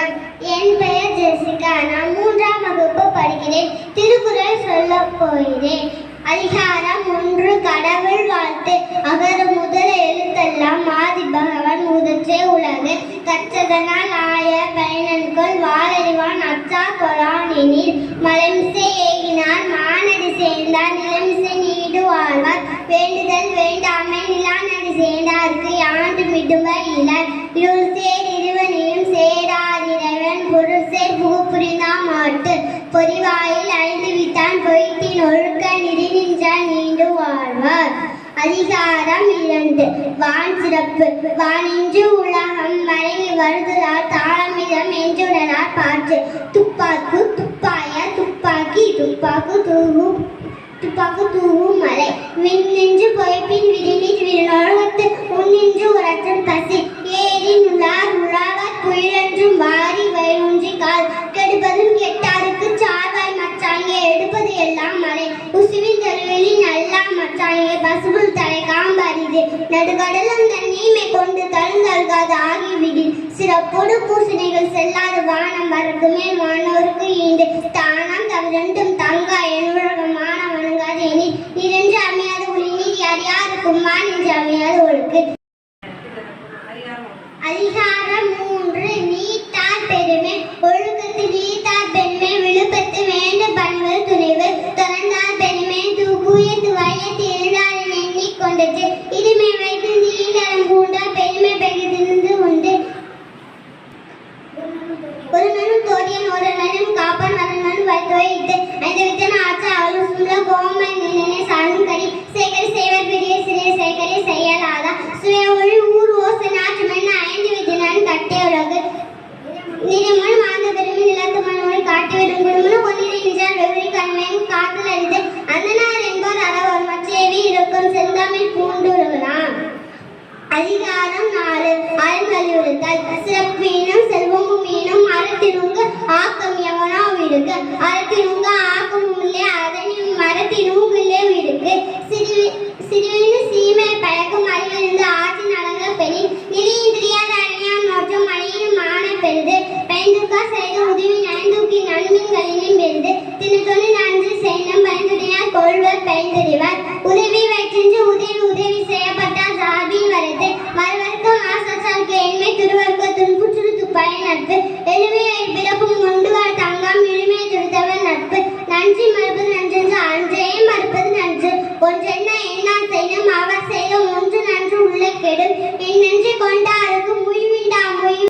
வணக்கம். என் பெயர் ஜெசிகா. நான் 3ஆம் வகுப்பு படிக்கிறேன். திருக்குறள் சொல்ல போகிறேன். அதிகாரம் 1. கடவுள் வாழ்த்து. அகர முதல எழுத்தெல்லாம் ஆதி பகவான் முதற்றே உலகு. கற்றதனால் ஆய பயனன்கொள் வாளறிவான் அச்சா கொலானெனில் மலைமிசை ஏகினார் மானடி சேர்ந்தார் நிலமிசை நீடு வாழ்வார். வேண்டுதல் வேண்டாமை நிலானடி சேர்ந்தார்க்கு யாண்டு மிடும்ப இலர். இருள் சேர் இருவனையும் சேரார் இறைவன் பொருள் சேர் புகுப்புரிந்தா மாட்டு. பொறிவாயில் அழிந்து விட்டான் பொய்த்தின் ஒழுக்க நிதி நின்றால் நீண்டு வாழ்வார். அதிகாரம் 2. வான் சிறப்பு. வானின்று உலகம் வழங்கி வருகிறார் தாளமிதம் என்றுணரார் பாற்று. துப்பாக்கு துப்பாய துப்பாக்கி துப்பாக்கு தூவும் மலை. விண்ணின்று பொய்ப்பின் விரிநீர் விண்ணொழுகத்து உன்னின்று உரற்றும் பசி. ஏரின் உலார் உலாவர் புயலென்றும் வாரி வயலூன்றி கால். கெடுப்பதும் கெட்டாருக்கு சார்வாய் மச்சாங்கே எடுப்பது எல்லாம் மலை. உசுவின் தெருவெளி நல்லா மச்சாங்கே பசுபுல் தலை காம்பரிது. நடுகடலும் தன் நீமை கொண்டு தழுந்தழுகாது ஆகிவிடு. சிறப்போடு பூசணிகள் செல்லாத வானம் வரக்கு மேல் வானோருக்கு ஈண்டு. தானம் தவிரண்டும் தங்கா என்னுலகமான வணங்காது எனில் நின்று அமையாத ஒளி நீர் யாருக்கும் வான் என்று அமையாத ஒழுக்கு. அதிகாரம் 3. நீத்தார் பெருமை. ஒழுக்கத்து நீத்தார் பெருமை விழுப்பத்து வேண்டு பண்பு துணிவு. தொடர்ந்தார் பெருமை தூயத்து வயத்து இருந்தார் எண்ணிக் கொண்டது. இருமை வைத்து நீண்டரம் பூண்டார் பெருமை பெரிதிருந்து உண்டு. ஒரு நனும் தோடியன் ஒரு நனும் காப்பான் வரன் வைத்து ஐந்து வித்தன ஆற்ற அவளும் சும்ல கோமை நினை சாலும் கறி சேகரி செய்வர் பெரிய சிறிய சேகரி செய்யலாதா. சுய ஒளி ஊர் ஓசை நாற்று மண் 5 வித்தினான் கட்டிய உலகு. நிறமன் வாழ்ந்த பெருமை நிலத்து மனோடு காட்டிவிடும் குடும்பம் ஒன்றினை நின்றால் வெகுளி கண்மையும் காத்தல் அறிந்து அந்தனார் என்பவர் அறவர் மற்றேவி இருக்கும் செந்தாமில் பூண்டுருகிறான். அதிகாரம் 4. அறங்கழிவுறுத்தல். சிறப்பு மீனும் செல்வமும் மீனும் அறத்தினுங்க ஆக்கம் எவனோ விடுக. அறத்தினுங்க